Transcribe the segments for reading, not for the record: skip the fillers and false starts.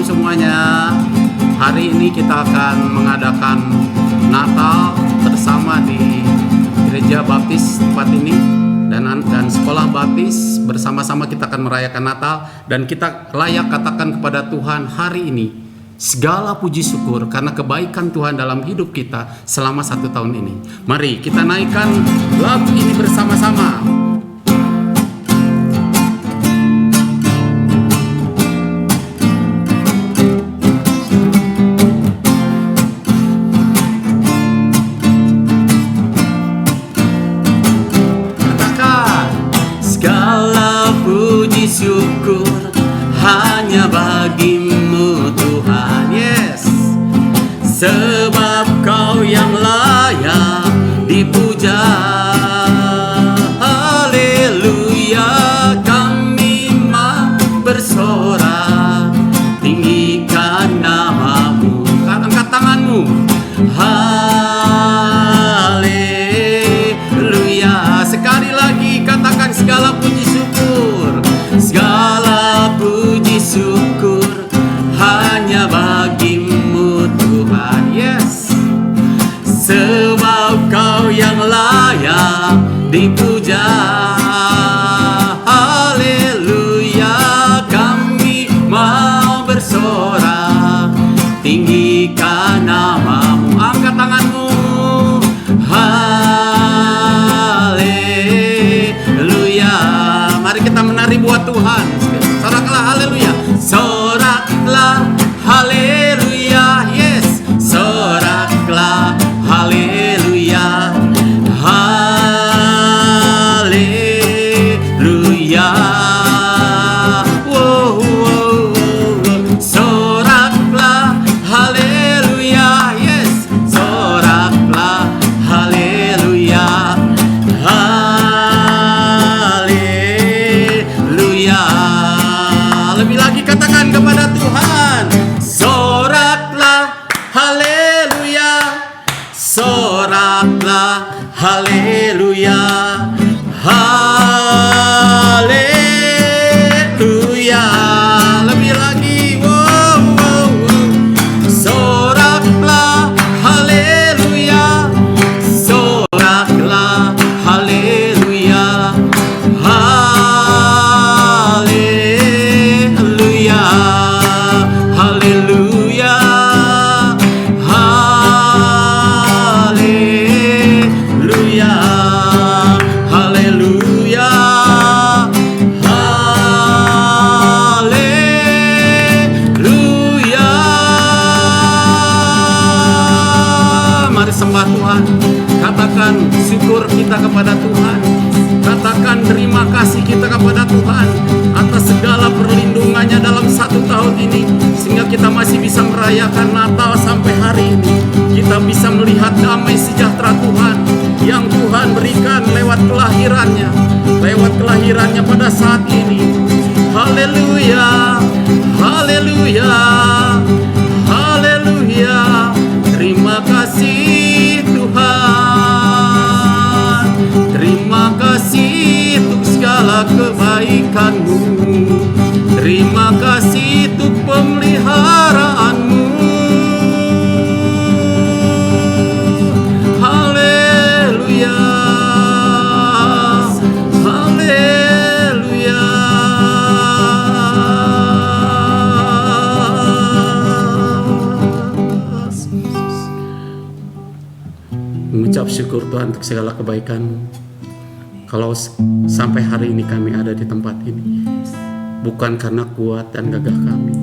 semuanya. Hari ini kita akan mengadakan Natal bersama di Gereja Baptis tempat ini dan Sekolah Baptis. Bersama-sama kita akan merayakan Natal, dan kita layak katakan kepada Tuhan hari ini segala puji syukur karena kebaikan Tuhan dalam hidup kita selama 1 tahun ini. Mari kita naikkan lagu ini bersama-sama. Syukur hanya bagimu Tuhan, yes. Sebab Kau yang layak dipuja. Haleluya, kami mau bersorak, tinggikan namamu. Angkat tanganmu. Haleluya. Sekali lagi katakan segala puji syukur. Segala puji syukur hanya bagimu Tuhan, yes. Sebab Kau yang layak dipuja. Haleluya, kami mau bersorak, tinggikan namamu. Angkat tanganmu. Haleluya. Mari kita menari buat Tuhan. Soraklah haleluya. Soraklah haleluya. Yes. Soraklah haleluya. Haleluya. Wow, wow, wow. Soraklah haleluya. Yes. Soraklah haleluya. Lebih lagi katakan kepada Tuhan, soraklah haleluya, soraklah haleluya, haleluya. Lebih lagi, wow, wow, wow. Soraklah haleluya, soraklah haleluya. Sembah Tuhan, katakan syukur kita kepada Tuhan, katakan terima kasih kita kepada Tuhan atas segala perlindungannya dalam 1 tahun ini, sehingga kita masih bisa merayakan Natal sampai hari ini. Kita bisa melihat damai sejahtera Tuhan yang Tuhan berikan lewat kelahirannya pada saat ini. Haleluya, haleluya, haleluya. Terima kasih Tuhan, terima kasih untuk segala kebaikan-Mu, terima kasih untuk pemeliharaanmu. Haleluya, haleluya. Mengucap syukur Tuhan untuk segala kebaikan. Kalau sampai hari ini kami ada di tempat ini, bukan karena kuat dan gagah kami,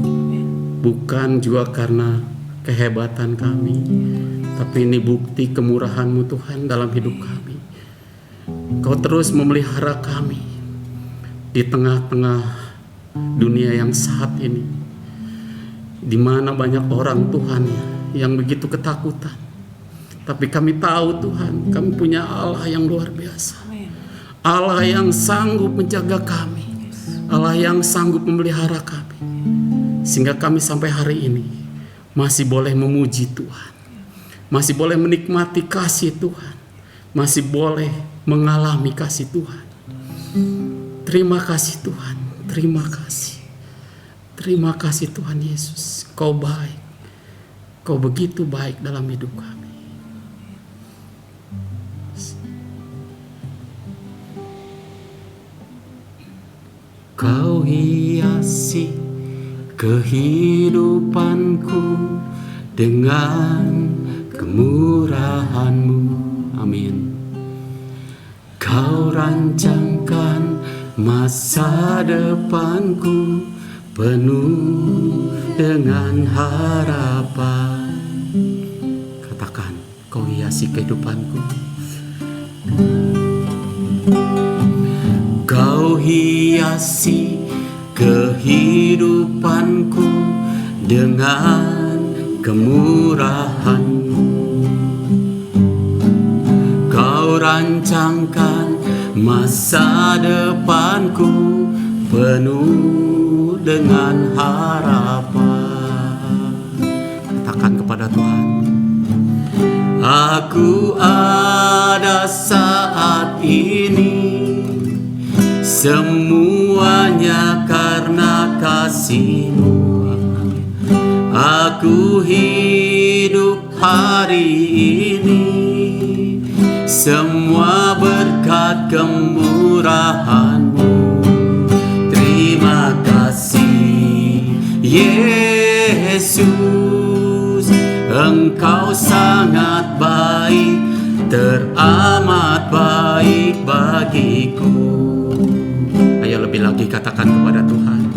bukan juga karena kehebatan kami, tapi ini bukti kemurahan-Mu Tuhan dalam hidup kami. Kau terus memelihara kami di tengah-tengah dunia yang saat ini, di mana banyak orang Tuhan yang begitu ketakutan. Tapi kami tahu Tuhan, kami punya Allah yang luar biasa. Allah yang sanggup menjaga kami, Allah yang sanggup memelihara kami, sehingga kami sampai hari ini masih boleh memuji Tuhan, masih boleh menikmati kasih Tuhan, masih boleh mengalami kasih Tuhan. Terima kasih Tuhan, terima kasih. Terima kasih Tuhan Yesus, Kau baik. Kau begitu baik dalam hidup kami. Kau hiasi kehidupanku dengan kemurahan-Mu. Amin. Kau rancangkan masa depanku penuh dengan harapan. Katakan, Kau hiasi kehidupanku. Kau hiasi kehidupanku dengan kemurahan-Mu. Kau rancangkan masa depanku penuh dengan harapan. Katakan kepada Tuhan, aku ada saat ini, semuanya karena kasih-Mu. Aku hidup hari ini, semua berkat kemurahan-Mu. Terima kasih Yesus, Engkau sangat baik, teramat baik bagiku. Ayo lebih lagi katakan kepada Tuhan.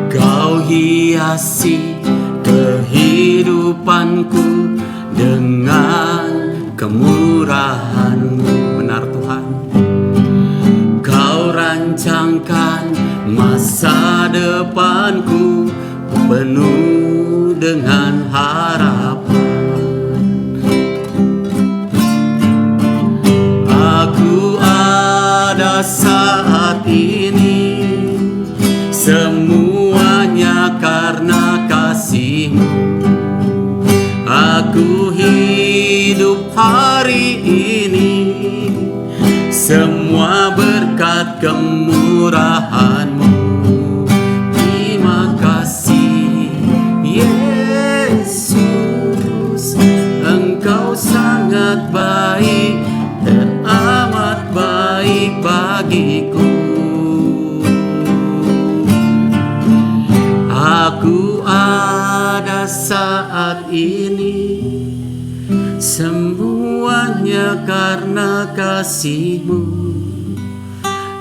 Kau hiasi kehidupanku dengan kemurahan-Mu. Benar Tuhan. Kau rancangkan masa depanku penuh dengan harapan. Aku ada saat ini, semuanya karena kasih-Mu. Aku hidup hari ini, semua berkat kemurahan-Mu. Terima kasih Yesus, Engkau sangat baik, teramat baik bagiku. Aku ada saat ini, semuanya karena kasih-Mu.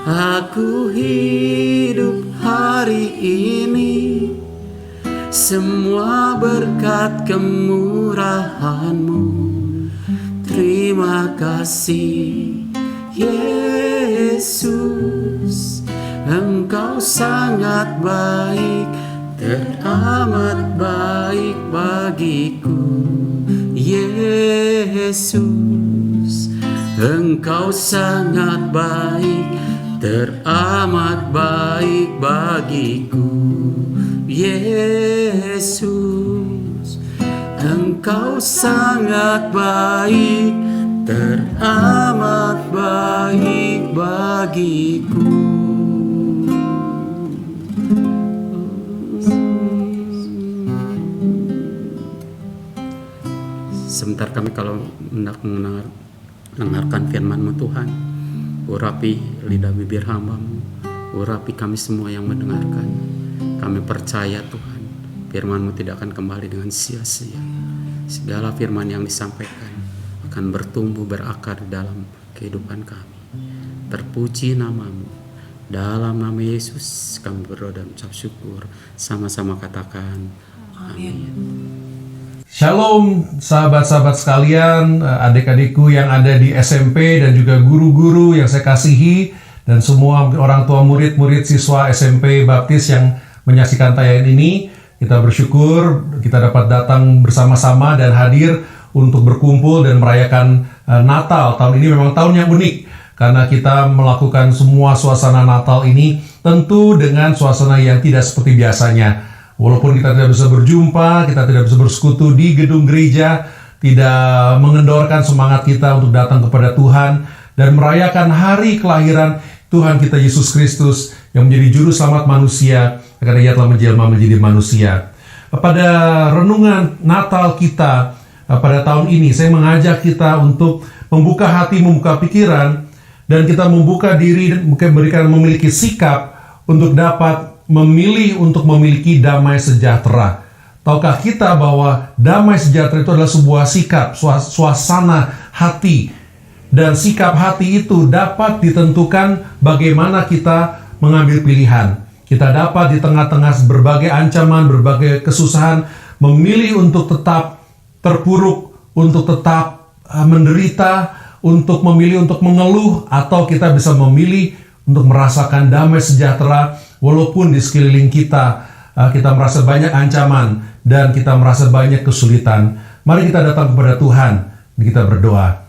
Aku hidup hari ini, semua berkat kemurahan-Mu. Terima kasih Yesus, Engkau sangat baik, teramat baik bagiku. Yesus, Engkau sangat baik, teramat baik bagiku. Yesus, Engkau sangat baik, teramat baik bagiku. Sebentar kami kalau mendengarkan firman-Mu Tuhan, urapi lidah bibir hamba-Mu, urapi kami semua yang mendengarkan. Kami percaya Tuhan, firman-Mu tidak akan kembali dengan sia-sia. Segala firman yang disampaikan akan bertumbuh berakar di dalam kehidupan kami. Terpuji nama-Mu. Dalam nama Yesus kami berdoa dan ucap syukur. Sama-sama katakan amin. Shalom sahabat-sahabat sekalian, adik-adikku yang ada di SMP dan juga guru-guru yang saya kasihi, dan semua orang tua murid-murid siswa SMP Baptis yang menyaksikan tayangan ini. Kita bersyukur kita dapat datang bersama-sama dan hadir untuk berkumpul dan merayakan Natal. Tahun ini memang tahun yang unik karena kita melakukan semua suasana Natal ini tentu dengan suasana yang tidak seperti biasanya. Walaupun kita tidak bisa berjumpa, kita tidak bisa bersekutu di gedung gereja, tidak mengendorkan semangat kita untuk datang kepada Tuhan dan merayakan hari kelahiran Tuhan kita Yesus Kristus yang menjadi juru selamat manusia, karena ia telah menjelma menjadi manusia. Pada renungan Natal kita pada tahun ini, saya mengajak kita untuk membuka hati, membuka pikiran, dan kita membuka diri dan memiliki sikap untuk dapat memilih untuk memiliki damai sejahtera. Tahukah kita bahwa damai sejahtera itu adalah sebuah sikap, suasana hati, dan sikap hati itu dapat ditentukan bagaimana kita mengambil pilihan. Kita dapat di tengah-tengah berbagai ancaman, berbagai kesusahan, memilih untuk tetap terpuruk, untuk tetap menderita, untuk memilih untuk mengeluh, atau kita bisa memilih untuk merasakan damai sejahtera walaupun di sekeliling kita merasa banyak ancaman dan kita merasa banyak kesulitan. Mari kita datang kepada Tuhan dan kita berdoa.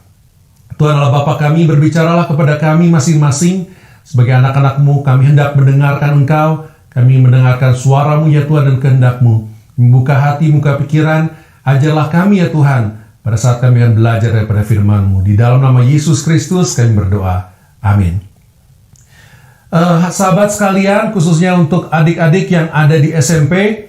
Tuhan Allah Bapa kami, berbicaralah kepada kami masing-masing. Sebagai anak-anak-Mu, kami hendak mendengarkan Engkau. Kami mendengarkan suara-Mu ya Tuhan dan kehendak-Mu. Membuka hati, membuka pikiran. Ajarlah kami ya Tuhan pada saat kami akan belajar daripada firman-Mu. Di dalam nama Yesus Kristus kami berdoa. Amin. Sahabat sekalian, khususnya untuk adik-adik yang ada di SMP,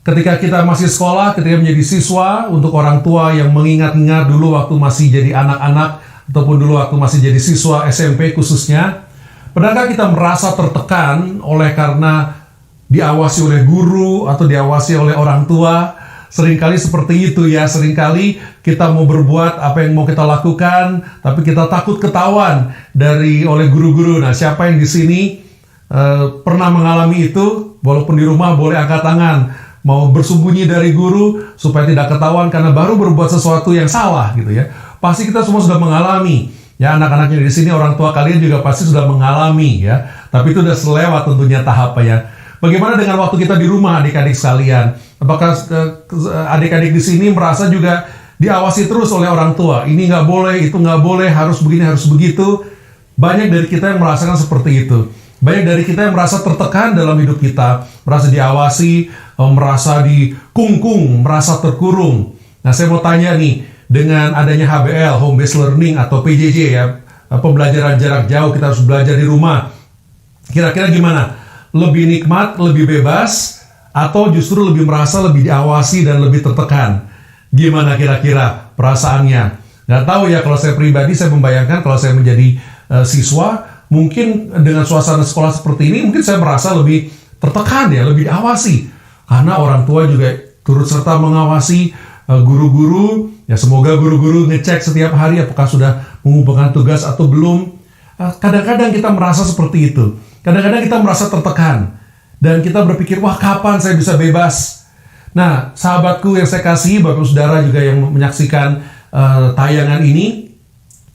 ketika kita masih sekolah, ketika menjadi siswa, untuk orang tua yang mengingat-ingat dulu waktu masih jadi anak-anak, ataupun dulu waktu masih jadi siswa SMP khususnya, pernahkah kita merasa tertekan oleh karena diawasi oleh guru atau diawasi oleh orang tua? Seringkali seperti itu ya, seringkali kita mau berbuat apa yang mau kita lakukan, tapi kita takut ketahuan oleh guru-guru. Nah, siapa yang di sini pernah mengalami itu? Walaupun di rumah boleh angkat tangan, mau bersembunyi dari guru supaya tidak ketahuan karena baru berbuat sesuatu yang salah gitu ya. Pasti kita semua sudah mengalami. Ya, anak-anaknya di sini, orang tua kalian juga pasti sudah mengalami ya. Tapi itu sudah selewat tentunya tahapnya. Bagaimana dengan waktu kita di rumah, adik-adik sekalian? Apakah adik-adik di sini merasa juga diawasi terus oleh orang tua? Ini nggak boleh, itu nggak boleh, harus begini, harus begitu. Banyak dari kita yang merasakan seperti itu. Banyak dari kita yang merasa tertekan dalam hidup kita, merasa diawasi, merasa dikungkung, merasa terkurung. Nah, saya mau tanya nih, dengan adanya HBL, Home Based Learning atau PJJ ya, pembelajaran jarak jauh, kita harus belajar di rumah. Kira-kira gimana? Lebih nikmat, lebih bebas, atau justru lebih merasa lebih diawasi dan lebih tertekan? Gimana kira-kira perasaannya? Nggak tahu ya, kalau saya pribadi, saya membayangkan kalau saya menjadi siswa, mungkin dengan suasana sekolah seperti ini, mungkin saya merasa lebih tertekan ya, lebih diawasi. Karena orang tua juga turut serta mengawasi guru-guru. Ya, semoga guru-guru ngecek setiap hari apakah sudah mengumpulkan tugas atau belum. Kadang-kadang kita merasa seperti itu. Kadang-kadang kita merasa tertekan. Dan kita berpikir, wah kapan saya bisa bebas? Nah, sahabatku yang saya kasihi, Bapak Saudara juga yang menyaksikan tayangan ini,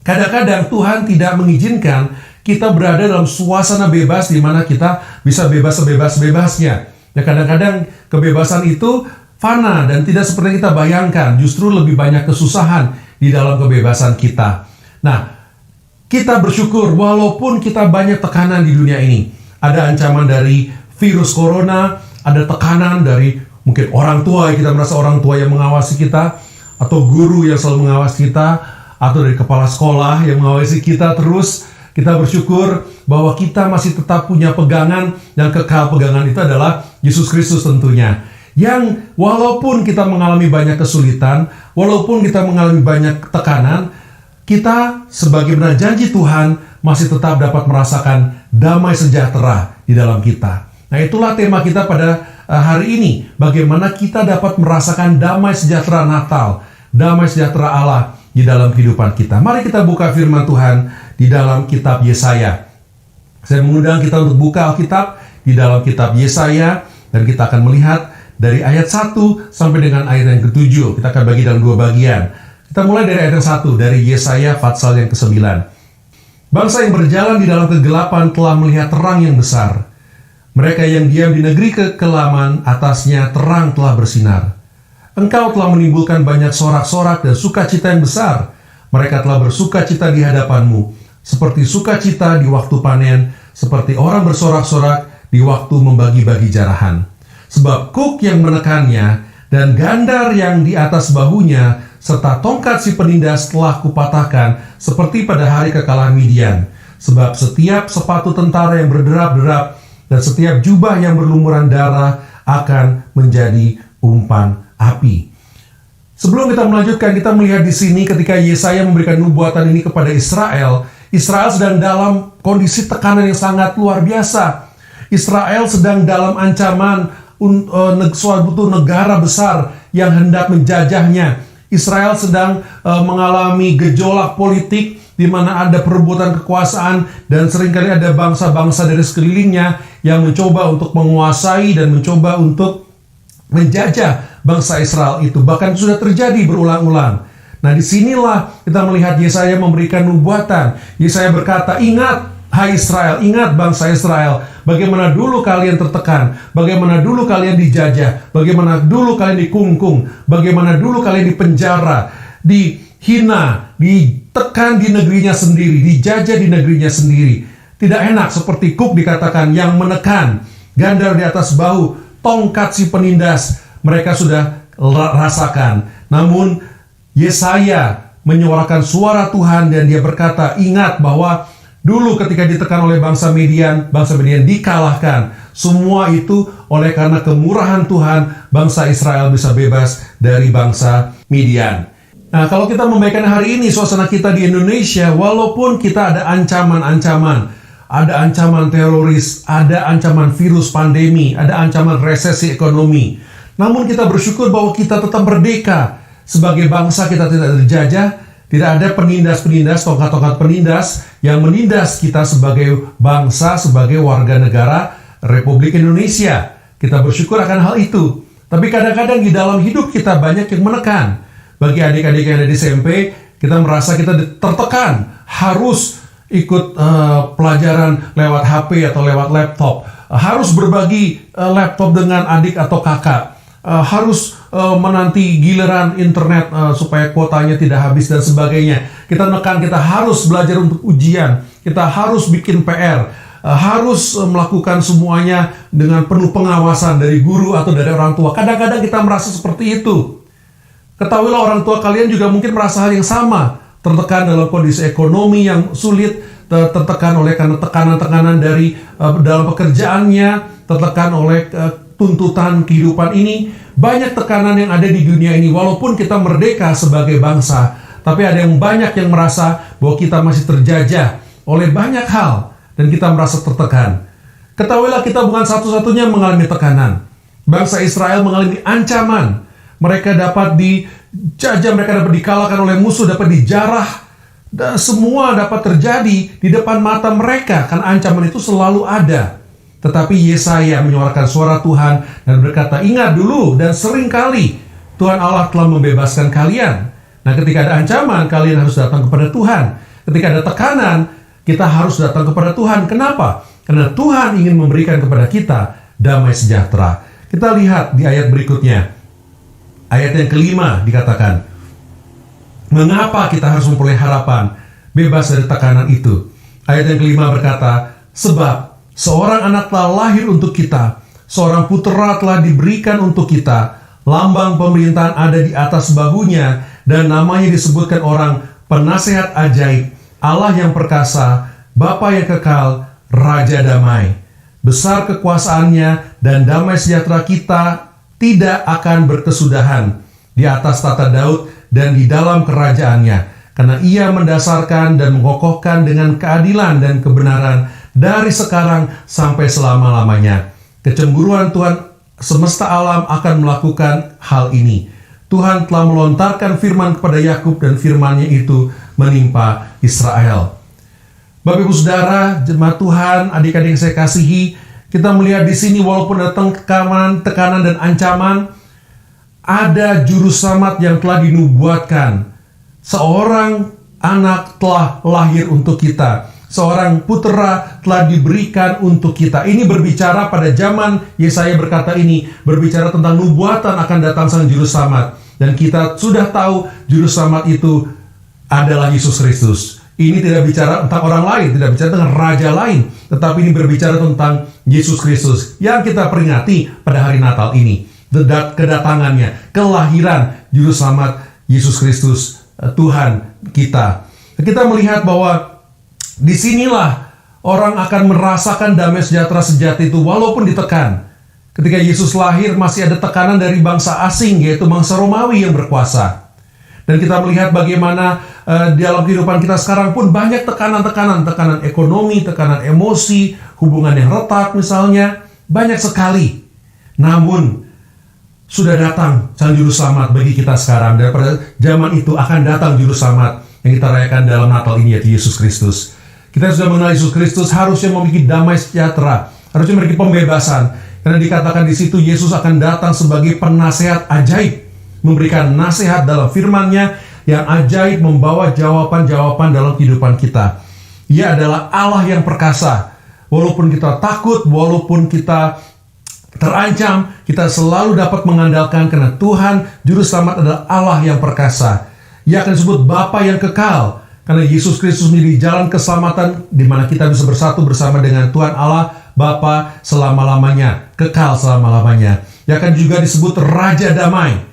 kadang-kadang Tuhan tidak mengizinkan kita berada dalam suasana bebas di mana kita bisa bebas sebebas-bebasnya. Ya, kadang-kadang kebebasan itu fana dan tidak seperti yang kita bayangkan. Justru lebih banyak kesusahan di dalam kebebasan kita. Nah, kita bersyukur walaupun kita banyak tekanan di dunia ini. Ada ancaman dari virus corona, ada tekanan dari mungkin orang tua, kita merasa orang tua yang mengawasi kita, atau guru yang selalu mengawasi kita, atau dari kepala sekolah yang mengawasi kita terus. Kita bersyukur bahwa kita masih tetap punya pegangan, dan kekal pegangan itu adalah Yesus Kristus tentunya. Yang walaupun kita mengalami banyak kesulitan, walaupun kita mengalami banyak tekanan, kita sebagaimana janji Tuhan masih tetap dapat merasakan damai sejahtera di dalam kita. Nah, itulah tema kita pada hari ini. Bagaimana kita dapat merasakan damai sejahtera Natal, damai sejahtera Allah di dalam kehidupan kita. Mari kita buka firman Tuhan di dalam kitab Yesaya. Saya mengundang kita untuk buka Alkitab di dalam kitab Yesaya, dan kita akan melihat dari ayat 1 sampai dengan ayat yang ke-7. Kita akan bagi dalam dua bagian. Kita mulai dari ayat yang 1, dari Yesaya pasal yang ke-9. Bangsa yang berjalan di dalam kegelapan telah melihat terang yang besar. Mereka yang diam di negeri kekelaman, atasnya terang telah bersinar. Engkau telah menimbulkan banyak sorak-sorak dan sukacita yang besar. Mereka telah bersukacita di hadapanmu, seperti sukacita di waktu panen, seperti orang bersorak-sorak di waktu membagi-bagi jarahan. Sebab kuk yang menekannya dan gandar yang di atas bahunya serta tongkat si penindas telah kupatahkan seperti pada hari kekalahan Midian. Sebab setiap sepatu tentara yang berderap-derap dan setiap jubah yang berlumuran darah akan menjadi umpan api. Sebelum kita melanjutkan, kita melihat di sini ketika Yesaya memberikan nubuatan ini kepada Israel, Israel sedang dalam kondisi tekanan yang sangat luar biasa. Israel sedang dalam ancaman suatu negara besar yang hendak menjajahnya. Israel sedang mengalami gejolak politik di mana ada perebutan kekuasaan dan seringkali ada bangsa-bangsa dari sekelilingnya yang mencoba untuk menguasai dan mencoba untuk menjajah bangsa Israel itu. Bahkan sudah terjadi berulang-ulang. Nah, disinilah kita melihat Yesaya memberikan nubuatan. Yesaya berkata, ingat hai Israel, ingat bangsa Israel, bagaimana dulu kalian tertekan, bagaimana dulu kalian dijajah, bagaimana dulu kalian dikungkung, bagaimana dulu kalian dipenjara, dihina, ditekan di negerinya sendiri, dijajah di negerinya sendiri. Tidak enak, seperti Cook dikatakan, yang menekan, gandar di atas bahu, tongkat si penindas, mereka sudah rasakan. Namun Yesaya menyuarakan suara Tuhan dan dia berkata, ingat bahwa dulu ketika ditekan oleh bangsa Midian dikalahkan. Semua itu oleh karena kemurahan Tuhan, bangsa Israel bisa bebas dari bangsa Midian. Nah, kalau kita membayangkan hari ini suasana kita di Indonesia, walaupun kita ada ancaman-ancaman, ada ancaman teroris, ada ancaman virus pandemi, ada ancaman resesi ekonomi, namun kita bersyukur bahwa kita tetap merdeka. Sebagai bangsa kita tidak terjajah, tidak ada penindas-penindas, tongkat-tongkat penindas yang menindas kita sebagai bangsa, sebagai warga negara Republik Indonesia. Kita bersyukur akan hal itu. Tapi kadang-kadang di dalam hidup kita banyak yang menekan. Bagi adik-adik yang ada di SMP, kita merasa kita tertekan, harus ikut pelajaran lewat HP atau lewat laptop, harus berbagi laptop dengan adik atau kakak, harus menanti giliran internet supaya kuotanya tidak habis dan sebagainya. Kita menekan, kita harus belajar untuk ujian, kita harus bikin PR, harus melakukan semuanya dengan penuh pengawasan dari guru atau dari orang tua. Kadang-kadang kita merasa seperti itu. Ketahuilah orang tua kalian juga mungkin merasa hal yang sama, tertekan dalam kondisi ekonomi yang sulit, tertekan oleh karena tekanan-tekanan dari dalam pekerjaannya, tertekan oleh tuntutan kehidupan ini. Banyak tekanan yang ada di dunia ini. Walaupun kita merdeka sebagai bangsa, tapi ada yang banyak yang merasa bahwa kita masih terjajah oleh banyak hal dan kita merasa tertekan. Ketahuilah kita bukan satu-satunya mengalami tekanan. Bangsa Israel mengalami ancaman. Mereka dapat dijajah, mereka dapat dikalahkan oleh musuh, dapat dijarah, dan semua dapat terjadi di depan mata mereka, kan ancaman itu selalu ada. Tetapi Yesaya menyuarakan suara Tuhan dan berkata, ingat dulu dan seringkali Tuhan Allah telah membebaskan kalian. Nah, ketika ada ancaman, kalian harus datang kepada Tuhan. Ketika ada tekanan, kita harus datang kepada Tuhan. Kenapa? Karena Tuhan ingin memberikan kepada kita damai sejahtera. Kita lihat di ayat berikutnya. Ayat yang kelima dikatakan, mengapa kita harus memperoleh harapan bebas dari tekanan itu? Ayat yang kelima berkata, sebab seorang anak telah lahir untuk kita, seorang putera telah diberikan untuk kita, lambang pemerintahan ada di atas bahunya, dan namanya disebutkan orang penasehat ajaib, Allah yang perkasa, Bapa yang kekal, Raja damai. Besar kekuasaannya dan damai sejahtera kita tidak akan berkesudahan di atas tata Daud dan di dalam kerajaannya, karena ia mendasarkan dan mengokohkan dengan keadilan dan kebenaran dari sekarang sampai selama-lamanya. Kecemburuan Tuhan semesta alam akan melakukan hal ini. Tuhan telah melontarkan firman kepada Yakub dan firman-Nya itu menimpa Israel. Bapak Ibu Saudara, jemaat Tuhan, adik-adik yang saya kasihi, kita melihat di sini walaupun ada tekanan dan ancaman, ada juru selamat yang telah dinubuatkan. Seorang anak telah lahir untuk kita. Seorang putera telah diberikan untuk kita. Ini berbicara pada zaman Yesaya berkata ini, berbicara tentang nubuatan akan datang sang juru selamat. Dan kita sudah tahu juru selamat itu adalah Yesus Kristus. Ini tidak bicara tentang orang lain, tidak bicara tentang raja lain, tetapi ini berbicara tentang Yesus Kristus yang kita peringati pada hari Natal ini. Kedatangannya, kelahiran juru selamat Yesus Kristus, Tuhan kita. Kita melihat bahwa disinilah Orang akan merasakan damai sejahtera sejati itu walaupun ditekan. Ketika Yesus lahir masih ada tekanan dari bangsa asing, yaitu bangsa Romawi yang berkuasa. Dan kita melihat bagaimana dalam kehidupan kita sekarang pun banyak tekanan-tekanan, tekanan ekonomi, tekanan emosi, hubungan yang retak misalnya, banyak sekali. Namun sudah datang sang juru selamat bagi kita sekarang. Dan pada zaman itu akan datang juru selamat yang kita rayakan dalam Natal ini, yaitu Yesus Kristus. Kita sudah mengenal Yesus Kristus, harusnya memiliki damai sejahtera, harusnya memiliki pembebasan. Karena dikatakan di situ Yesus akan datang sebagai penasehat ajaib, memberikan nasihat dalam firman-Nya yang ajaib, membawa jawaban-jawaban dalam kehidupan kita. Ia adalah Allah yang perkasa. Walaupun kita takut, walaupun kita terancam, kita selalu dapat mengandalkan karena Tuhan Juru Selamat adalah Allah yang perkasa. Ia akan disebut Bapa yang kekal, karena Yesus Kristus menjadi jalan keselamatan di mana kita bisa bersatu bersama dengan Tuhan Allah Bapa selama-lamanya, kekal selama-lamanya. Ia akan juga disebut Raja Damai.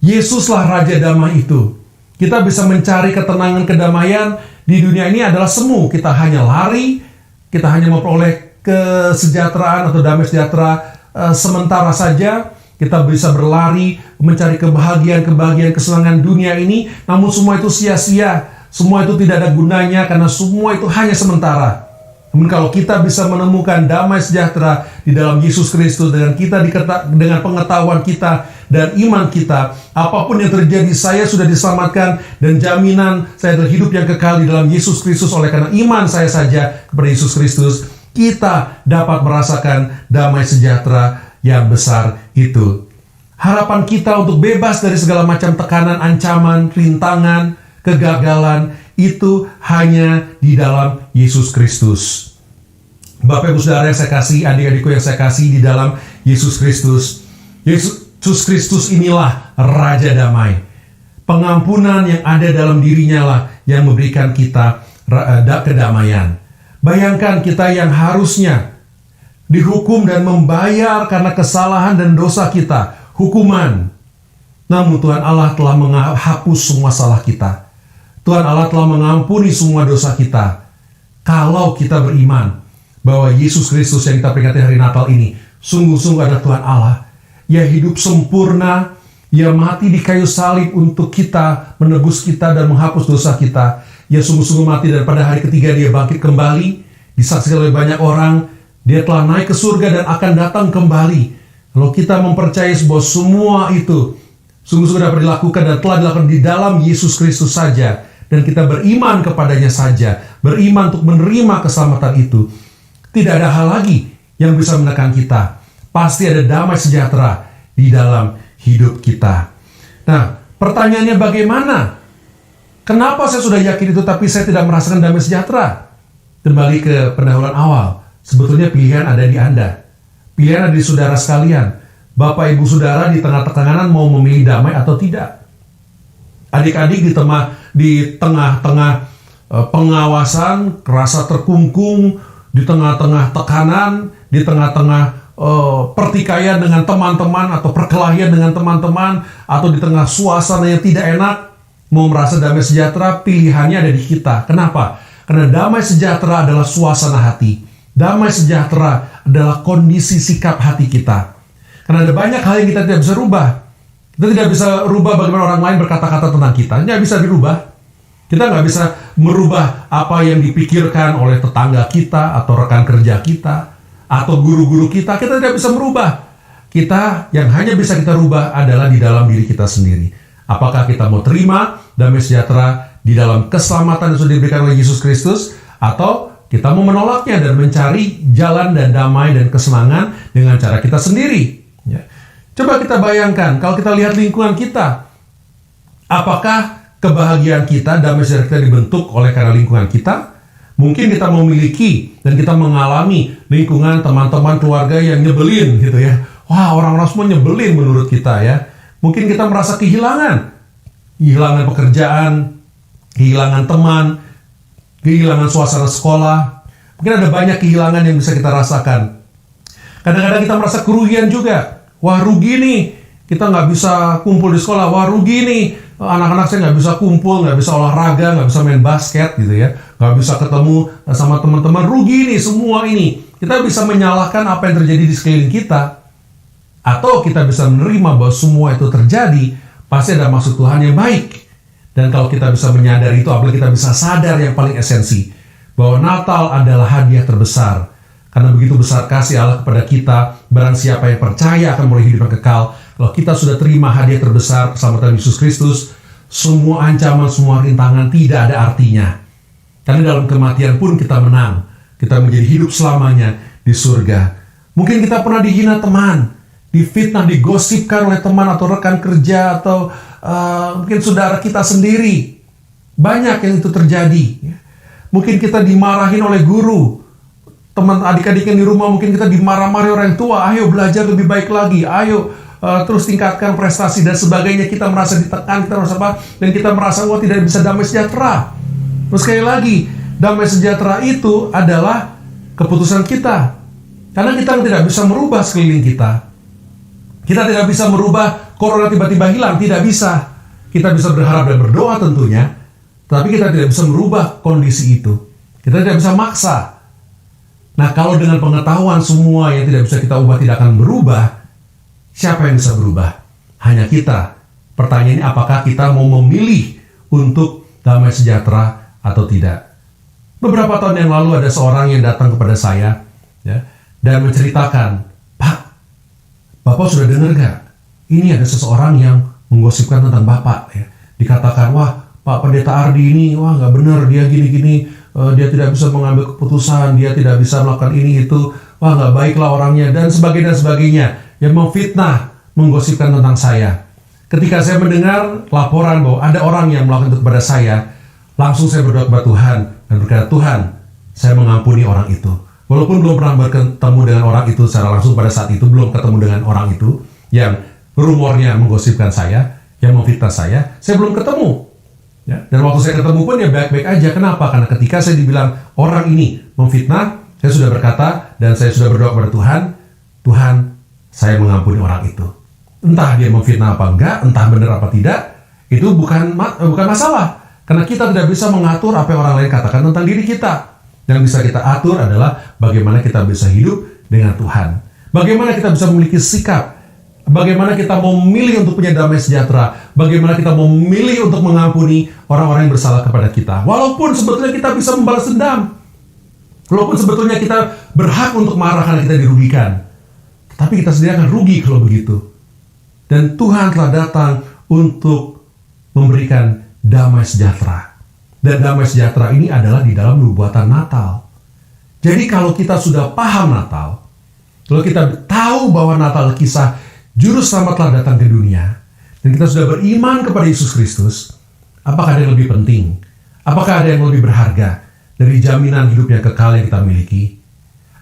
Yesuslah Raja Damai itu. Kita bisa mencari ketenangan, kedamaian di dunia ini adalah semu. Kita hanya lari, kita hanya memperoleh kesejahteraan atau damai sejahtera sementara saja. Kita bisa berlari mencari kebahagiaan, kesenangan dunia ini, namun semua itu sia-sia. Semua itu tidak ada gunanya karena semua itu hanya sementara. Namun kalau kita bisa menemukan damai sejahtera di dalam Yesus Kristus, dengan pengetahuan kita dan iman kita, apapun yang terjadi, saya sudah diselamatkan dan jaminan saya adalah hidup yang kekal di dalam Yesus Kristus. Oleh karena iman saya saja kepada Yesus Kristus, kita dapat merasakan damai sejahtera yang besar itu. Harapan kita untuk bebas dari segala macam tekanan, ancaman, rintangan, kegagalan, itu hanya di dalam Yesus Kristus. Bapak Ibu Saudara yang saya kasih, adik-adikku yang saya kasih di dalam Yesus Kristus. Yesus Kristus inilah Raja Damai. Pengampunan yang ada dalam dirinya lah yang memberikan kita kedamaian. Bayangkan kita yang harusnya dihukum dan membayar karena kesalahan dan dosa kita, hukuman. Namun Tuhan Allah telah menghapus semua salah kita. Tuhan Allah telah mengampuni semua dosa kita. Kalau kita beriman bahwa Yesus Kristus yang kita peringati hari Natal ini sungguh-sungguh adalah Tuhan Allah. Ia hidup sempurna, Ia mati di kayu salib untuk kita, menebus kita dan menghapus dosa kita. Ia sungguh-sungguh mati dan pada hari ketiga Dia bangkit kembali, disaksikan oleh banyak orang. Dia telah naik ke surga dan akan datang kembali. Kalau kita mempercayai bahwa semua itu sungguh-sungguh dapat dilakukan dan telah dilakukan di dalam Yesus Kristus saja, dan kita beriman kepadanya saja, beriman untuk menerima keselamatan itu, tidak ada hal lagi yang bisa menekan kita. Pasti ada damai sejahtera di dalam hidup kita. Nah, pertanyaannya bagaimana? Kenapa saya sudah yakin itu tapi saya tidak merasakan damai sejahtera? Kembali ke pendahuluan awal. Sebetulnya pilihan ada di Anda. Pilihan ada di saudara sekalian. Bapak Ibu Saudara di tengah tekanan mau memilih damai atau tidak. Adik-adik di tengah-tengah pengawasan, rasa terkungkung, di tengah-tengah tekanan, di tengah-tengah pertikaian dengan teman-teman atau perkelahian dengan teman-teman, atau di tengah suasana yang tidak enak, mau merasa damai sejahtera, pilihannya ada di kita. Kenapa? Karena damai sejahtera adalah suasana hati. Damai sejahtera adalah kondisi sikap hati kita. Karena ada banyak hal yang kita tidak bisa rubah. Kita tidak bisa rubah bagaimana orang lain berkata-kata tentang kita. Tidak bisa dirubah. Kita nggak bisa merubah apa yang dipikirkan oleh tetangga kita, atau rekan kerja kita, atau guru-guru kita. Kita tidak bisa merubah. Kita yang hanya bisa kita rubah adalah di dalam diri kita sendiri. Apakah kita mau terima damai sejahtera di dalam keselamatan yang sudah diberikan oleh Yesus Kristus, atau kita mau menolaknya dan mencari jalan dan damai dan kesenangan dengan cara kita sendiri. Ya. Coba kita bayangkan, kalau kita lihat lingkungan kita, apakah kebahagiaan kita, damai sejahtera kita dibentuk oleh karena lingkungan kita? Mungkin kita memiliki dan kita mengalami lingkungan teman-teman keluarga yang nyebelin gitu ya. Wah, orang-orang semua nyebelin menurut kita ya. Mungkin kita merasa kehilangan pekerjaan, kehilangan teman, kehilangan suasana sekolah. Mungkin ada banyak kehilangan yang bisa kita rasakan. Kadang-kadang kita merasa kerugian juga. Wah, rugi nih, Kita nggak bisa kumpul di sekolah, wah rugi nih, anak-anak saya nggak bisa kumpul, nggak bisa olahraga, nggak bisa main basket gitu ya, nggak bisa ketemu sama teman-teman, rugi nih semua ini. Kita bisa menyalahkan apa yang terjadi di sekeliling kita, atau kita bisa menerima bahwa semua itu terjadi, pasti ada maksud Tuhan yang baik. Dan kalau kita bisa menyadari itu, apalagi kita bisa sadar yang paling esensi, bahwa Natal adalah hadiah terbesar. Karena begitu besar kasih Allah kepada kita, barang siapa yang percaya akan boleh hidup yang kekal. Kalau kita sudah terima hadiah terbesar keselamatan Yesus Kristus, semua ancaman, semua rintangan tidak ada artinya. Karena dalam kematian pun kita menang. Kita menjadi hidup selamanya di surga. Mungkin kita pernah dihina teman, difitnah, digosipkan oleh teman atau rekan kerja, atau mungkin saudara kita sendiri. Banyak yang itu terjadi. Mungkin kita dimarahin oleh guru. Teman adik-adik yang di rumah mungkin kita dimarah-marahi orang tua. Ayo belajar lebih baik lagi. Ayo terus tingkatkan prestasi dan sebagainya. Kita merasa ditekan, kita merasa apa? Dan kita merasa wah tidak bisa damai sejahtera. Terus sekali lagi, damai sejahtera itu adalah keputusan kita. Karena kita tidak bisa merubah sekeliling kita. Kita tidak bisa merubah corona tiba-tiba hilang, tidak bisa. Kita bisa berharap dan berdoa tentunya, tapi kita tidak bisa merubah kondisi itu. Kita tidak bisa maksa. Nah, kalau dengan pengetahuan semua yang tidak bisa kita ubah tidak akan berubah, siapa yang bisa berubah? Hanya kita. Pertanyaannya, apakah kita mau memilih untuk damai sejahtera atau tidak? Beberapa tahun yang lalu ada seorang yang datang kepada saya ya, dan menceritakan, Pak, Bapak sudah dengar gak? Ini ada seseorang yang menggosipkan tentang Bapak. Ya. Dikatakan, wah Pak Pendeta Ardi ini, wah gak benar, dia gini-gini, dia tidak bisa mengambil keputusan, dia tidak bisa melakukan ini itu, wah gak baiklah orangnya, dan sebagainya. Yang memfitnah, menggosipkan tentang saya. Ketika saya mendengar laporan bahwa ada orang yang melakukan itu kepada saya, langsung saya berdoa kepada Tuhan, dan berkata, Tuhan, saya mengampuni orang itu. Walaupun belum pernah bertemu dengan orang itu secara langsung pada saat itu, belum ketemu dengan orang itu yang rumornya menggosipkan saya, yang memfitnah saya belum ketemu. Ya, dan waktu saya ketemu pun ya baik-baik aja. Kenapa? Karena ketika saya dibilang orang ini memfitnah, saya sudah berkata dan saya sudah berdoa kepada Tuhan, Tuhan, saya mengampuni orang itu. Entah dia memfitnah apa enggak, entah benar apa tidak, itu bukan masalah. Karena kita tidak bisa mengatur apa yang orang lain katakan tentang diri kita. Yang bisa kita atur adalah bagaimana kita bisa hidup dengan Tuhan. Bagaimana kita bisa memiliki sikap. Bagaimana kita mau memilih untuk punya damai sejahtera. Bagaimana kita mau memilih untuk mengampuni orang-orang yang bersalah kepada kita. Walaupun sebetulnya kita bisa membalas dendam. Walaupun sebetulnya kita berhak untuk marah karena kita dirugikan. Tapi kita sendiri akan rugi kalau begitu. Dan Tuhan telah datang untuk memberikan damai sejahtera. Dan damai sejahtera ini adalah di dalam nubuatan Natal. Jadi kalau kita sudah paham Natal, kalau kita tahu bahwa Natal kisah Juru Selamat telah datang ke dunia, dan kita sudah beriman kepada Yesus Kristus, apakah ada yang lebih penting? Apakah ada yang lebih berharga dari jaminan hidup yang kekal yang kita miliki?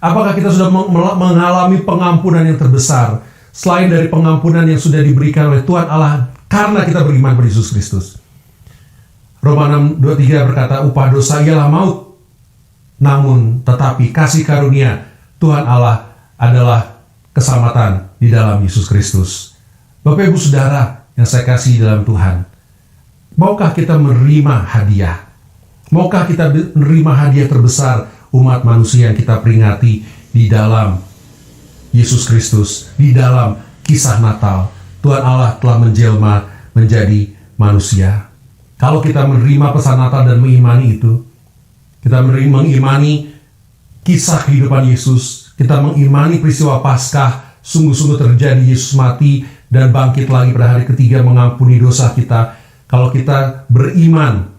Apakah kita sudah mengalami pengampunan yang terbesar, selain dari pengampunan yang sudah diberikan oleh Tuhan Allah karena kita beriman pada Yesus Kristus? Roma 6:23 berkata, upah dosa ialah maut. Namun, tetapi kasih karunia Tuhan Allah adalah keselamatan di dalam Yesus Kristus. Bapak Ibu Saudara yang saya kasih dalam Tuhan, maukah kita menerima hadiah? Maukah kita menerima hadiah terbesar umat manusia yang kita peringati di dalam Yesus Kristus, di dalam kisah Natal? Tuhan Allah telah menjelma menjadi manusia. Kalau kita menerima pesan Natal dan mengimani itu, kita mengimani kisah kehidupan Yesus, kita mengimani peristiwa Paskah, sungguh-sungguh terjadi, Yesus mati dan bangkit lagi pada hari ketiga mengampuni dosa kita. Kalau kita beriman,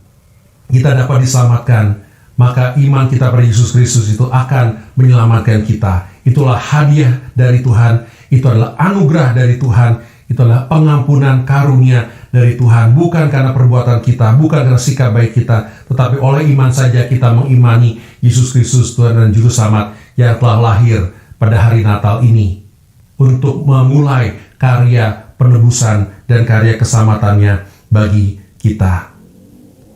kita dapat diselamatkan, maka iman kita pada Yesus Kristus itu akan menyelamatkan kita. Itulah hadiah dari Tuhan, itu adalah anugerah dari Tuhan, itu adalah pengampunan karunia dari Tuhan, bukan karena perbuatan kita, bukan karena sikap baik kita, tetapi oleh iman saja kita mengimani Yesus Kristus Tuhan dan Juru Selamat yang telah lahir pada hari Natal ini untuk memulai karya penebusan dan karya keselamatannya bagi kita.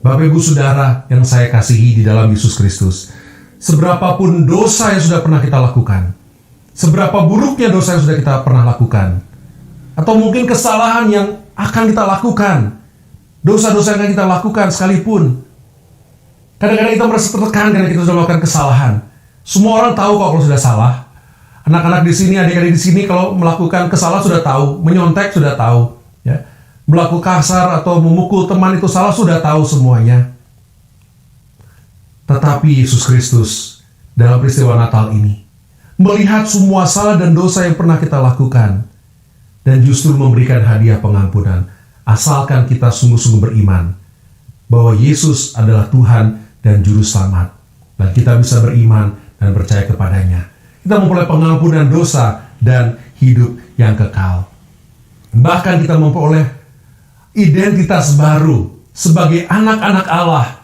Bapak Ibu Saudara yang saya kasihi di dalam Yesus Kristus, seberapapun dosa yang sudah pernah kita lakukan, seberapa buruknya dosa yang sudah kita pernah lakukan, atau mungkin kesalahan yang akan kita lakukan, dosa-dosa yang akan kita lakukan sekalipun. Kadang-kadang kita merasa tertekan karena kita sudah melakukan kesalahan. Semua orang tahu kok kalau sudah salah. Anak-anak di sini, adik-adik di sini kalau melakukan kesalahan sudah tahu, menyontek sudah tahu, ya. Melakukan kasar atau memukul teman itu salah sudah tahu semuanya. Tetapi Yesus Kristus dalam peristiwa Natal ini melihat semua salah dan dosa yang pernah kita lakukan dan justru memberikan hadiah pengampunan, asalkan kita sungguh-sungguh beriman bahwa Yesus adalah Tuhan dan Juru Selamat, dan kita bisa beriman dan percaya kepadanya. Kita memperoleh pengampunan dosa dan hidup yang kekal. Bahkan kita memperoleh identitas baru sebagai anak-anak Allah.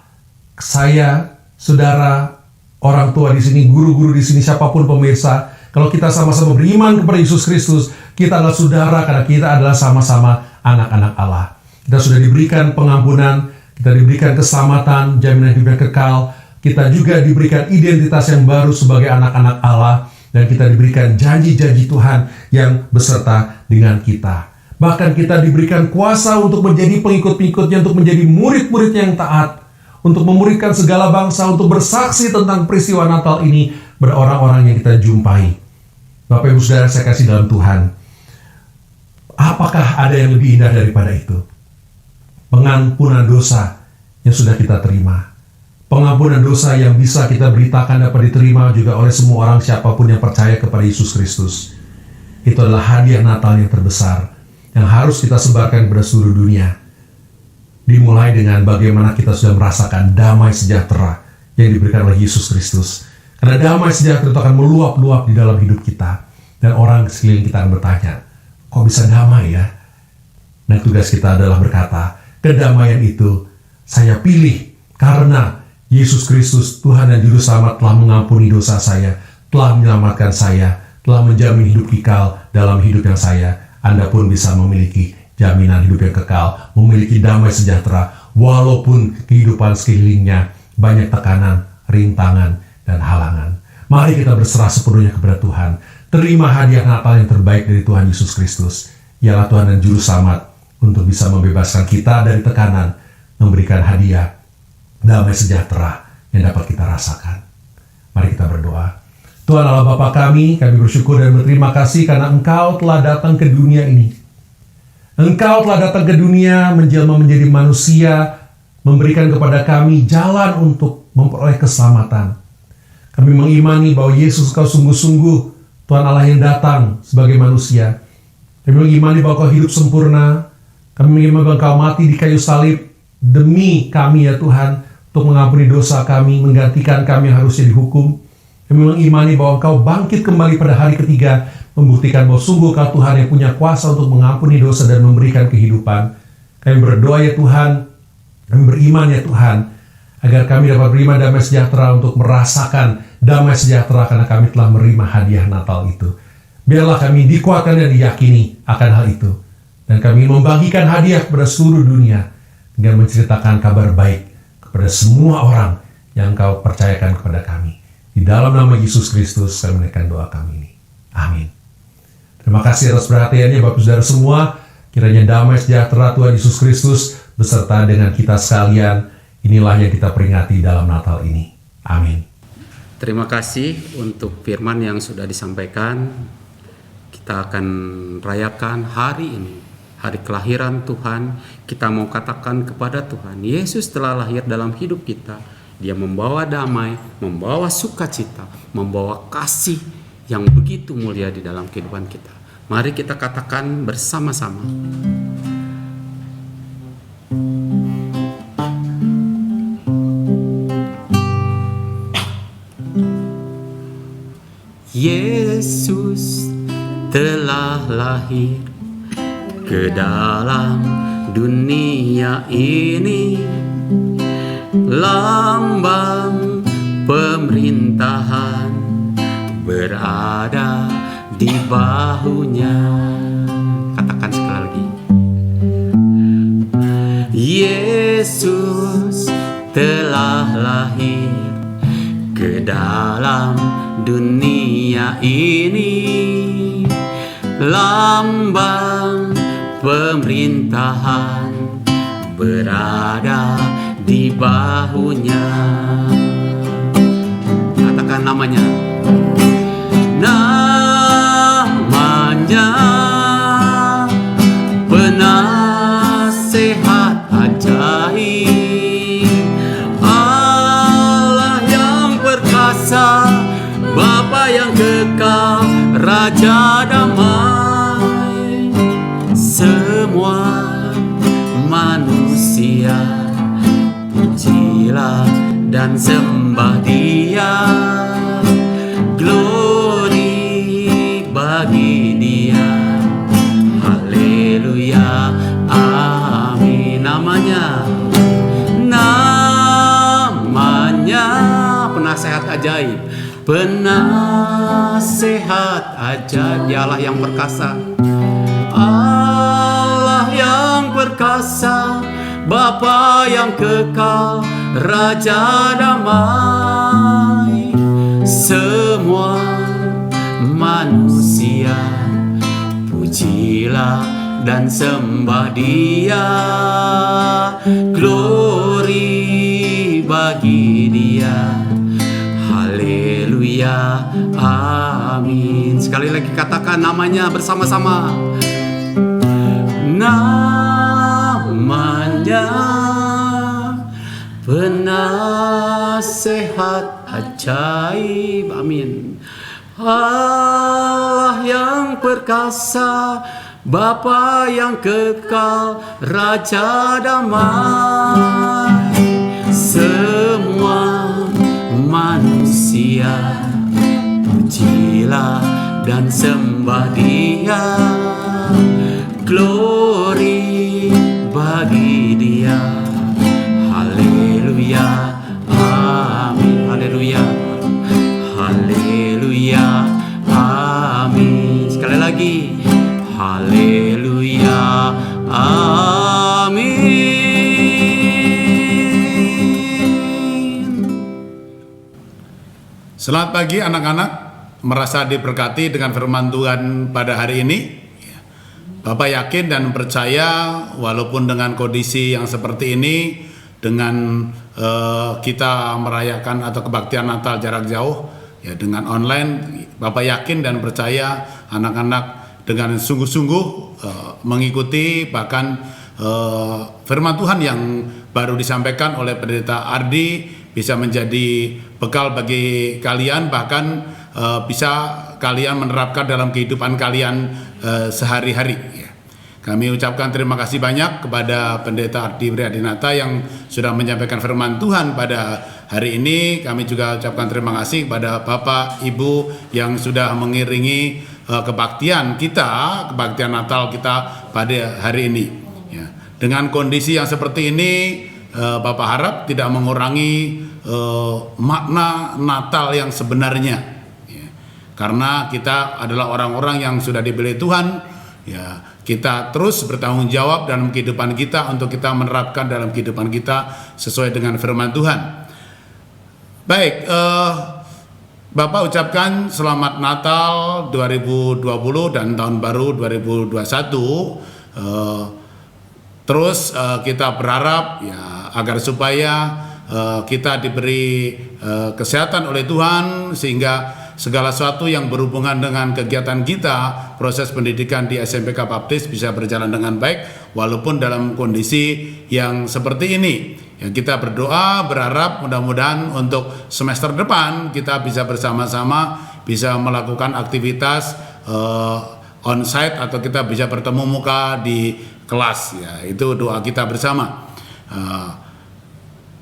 Saya, saudara, orang tua di sini, guru-guru di sini, siapapun pemirsa, kalau kita sama-sama beriman kepada Yesus Kristus, kita adalah saudara karena kita adalah sama-sama anak-anak Allah. Kita sudah diberikan pengampunan, kita diberikan keselamatan, jaminan hidup yang kekal, kita juga diberikan identitas yang baru sebagai anak-anak Allah, dan kita diberikan janji-janji Tuhan yang beserta dengan kita. Bahkan kita diberikan kuasa untuk menjadi pengikut-pengikutnya, untuk menjadi murid-murid yang taat, untuk memuridkan segala bangsa, untuk bersaksi tentang peristiwa Natal ini pada orang-orang yang kita jumpai. Bapak Ibu Saudara saya kasih dalam Tuhan, apakah ada yang lebih indah daripada itu? Pengampunan dosa yang sudah kita terima. Pengampunan dosa yang bisa kita beritakan dapat diterima juga oleh semua orang, siapapun yang percaya kepada Yesus Kristus. Itu adalah hadiah Natal yang terbesar yang harus kita sebarkan kepada seluruh dunia. Dimulai dengan bagaimana kita sudah merasakan damai sejahtera yang diberikan oleh Yesus Kristus. Karena damai sejahtera itu akan meluap-luap di dalam hidup kita. Dan orang sekeliling kita akan bertanya, kok bisa damai ya? Dan tugas kita adalah berkata, kedamaian itu saya pilih karena Yesus Kristus, Tuhan dan Juru Selamat, telah mengampuni dosa saya, telah menyelamatkan saya, telah menjamin hidup kekal dalam hidup yang saya. Anda pun bisa memiliki jaminan hidup yang kekal, memiliki damai sejahtera, walaupun kehidupan sekelilingnya banyak tekanan, rintangan, dan halangan. Mari kita berserah sepenuhnya kepada Tuhan. Terima hadiah Natal yang terbaik dari Tuhan Yesus Kristus. Ialah Tuhan dan Juru Selamat untuk bisa membebaskan kita dari tekanan, memberikan hadiah damai sejahtera yang dapat kita rasakan. Mari kita berdoa. Tuhan Allah Bapa kami bersyukur dan berterima kasih karena Engkau telah datang ke dunia ini. Engkau telah datang ke dunia, menjelma menjadi manusia, memberikan kepada kami jalan untuk memperoleh keselamatan. Kami mengimani bahwa Yesus Kau sungguh-sungguh Tuhan Allah yang datang sebagai manusia. Kami mengimani bahwa Kau hidup sempurna. Kami mengimani bahwa Kau mati di kayu salib demi kami ya Tuhan, untuk mengampuni dosa kami, menggantikan kami yang harusnya dihukum. Kami mengimani bahwa Kau bangkit kembali pada hari ketiga, membuktikan bahwa sungguh Kau Tuhan yang punya kuasa untuk mengampuni dosa dan memberikan kehidupan. Kami berdoa ya Tuhan, kami beriman ya Tuhan, agar kami dapat beriman damai sejahtera untuk merasakan damai sejahtera karena kami telah menerima hadiah Natal itu. Biarlah kami dikuatkan dan diyakini akan hal itu. Dan kami membagikan hadiah kepada seluruh dunia dengan menceritakan kabar baik kepada semua orang yang Kau percayakan kepada kami. Di dalam nama Yesus Kristus kami menaikkan doa kami ini. Amin. Terima kasih atas perhatiannya Bapak Saudara semua. Kiranya damai sejahtera Tuhan Yesus Kristus beserta dengan kita sekalian. Inilah yang kita peringati dalam Natal ini. Amin. Terima kasih untuk firman yang sudah disampaikan. Kita akan rayakan hari ini, hari kelahiran Tuhan. Kita mau katakan kepada Tuhan, Yesus telah lahir dalam hidup kita. Dia membawa damai, membawa sukacita, membawa kasih yang begitu mulia di dalam kehidupan kita. Mari kita katakan bersama-sama. Yesus telah lahir ke dalam dunia ini, lambang pemerintahan berada di bahunya. Katakan sekali lagi. Yesus telah lahir ke dalam dunia ini, lambang pemerintahan berada di bahunya. Katakan namanya. Namanya penasehat ajaib, Allah yang perkasa, Bapa yang kekal, Raja damai. Semua manusia pujilah dan sembah Dia, glory bagi Dia, haleluya, amin. Namanya penasehat ajaib, penasehat ajaib. Dialah yang perkasa, Allah yang perkasa, Bapa yang kekal, Raja damai. Semua manusia pujilah dan sembah Dia, glory bagi Dia, haleluya, amin. Sekali lagi katakan namanya bersama-sama. Namanya penasehat ajaib, amin. Allah yang perkasa, Bapa yang kekal, Raja damai. Semua manusia pujilah dan sembah Dia, glory bagi Dia, haleluya, amin. Haleluya, haleluya, amin. Sekali lagi, haleluya, amin. Selamat pagi anak-anak, merasa diberkati dengan firman Tuhan pada hari ini. Bapak yakin dan percaya walaupun dengan kondisi yang seperti ini, dengan kita merayakan atau kebaktian Natal jarak jauh, ya dengan online, Bapak yakin dan percaya anak-anak dengan sungguh-sungguh mengikuti bahkan firman Tuhan yang baru disampaikan oleh Pendeta Ardi bisa menjadi bekal bagi kalian, bahkan bisa kalian menerapkan dalam kehidupan kalian sehari-hari. Kami ucapkan terima kasih banyak kepada Pendeta Ardi Priadinata yang sudah menyampaikan firman Tuhan pada hari ini. Kami juga ucapkan terima kasih kepada Bapak Ibu yang sudah mengiringi kebaktian kita, kebaktian Natal kita pada hari ini. Ya. Dengan kondisi yang seperti ini, Bapak harap tidak mengurangi makna Natal yang sebenarnya. Ya. Karena kita adalah orang-orang yang sudah dipilih Tuhan, ya. Kita terus bertanggung jawab dalam kehidupan kita untuk kita menerapkan dalam kehidupan kita sesuai dengan firman Tuhan. Baik, Bapak ucapkan selamat Natal 2020 dan Tahun Baru 2021. Terus kita berharap ya agar supaya kita diberi kesehatan oleh Tuhan sehingga segala sesuatu yang berhubungan dengan kegiatan kita, proses pendidikan di SMPK Baptis bisa berjalan dengan baik walaupun dalam kondisi yang seperti ini. Ya, kita berdoa berharap mudah-mudahan untuk semester depan kita bisa bersama-sama bisa melakukan aktivitas onsite atau kita bisa bertemu muka di kelas. Ya, itu doa kita bersama.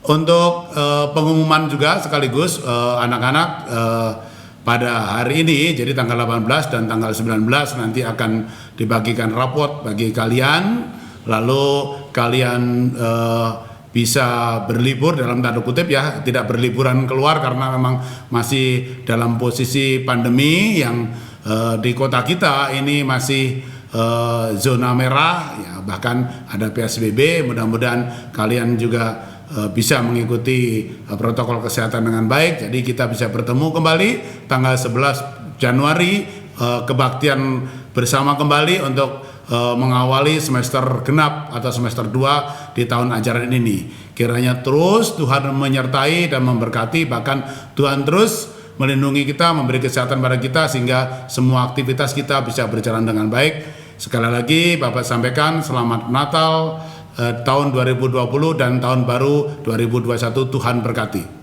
Untuk pengumuman juga sekaligus anak-anak pada hari ini, jadi tanggal 18 dan tanggal 19 nanti akan dibagikan raport bagi kalian, lalu kalian bisa berlibur dalam tanda kutip ya, tidak berliburan keluar karena memang masih dalam posisi pandemi yang di kota kita ini masih zona merah ya, bahkan ada PSBB. Mudah-mudahan kalian juga bisa mengikuti protokol kesehatan dengan baik. Jadi kita bisa bertemu kembali tanggal 11 Januari, kebaktian bersama kembali untuk mengawali semester genap atau semester 2 di tahun ajaran ini. Kiranya terus Tuhan menyertai dan memberkati, bahkan Tuhan terus melindungi kita, memberi kesehatan pada kita sehingga semua aktivitas kita bisa berjalan dengan baik. Sekali lagi Bapak sampaikan selamat Natal tahun 2020 dan tahun baru 2021. Tuhan berkati.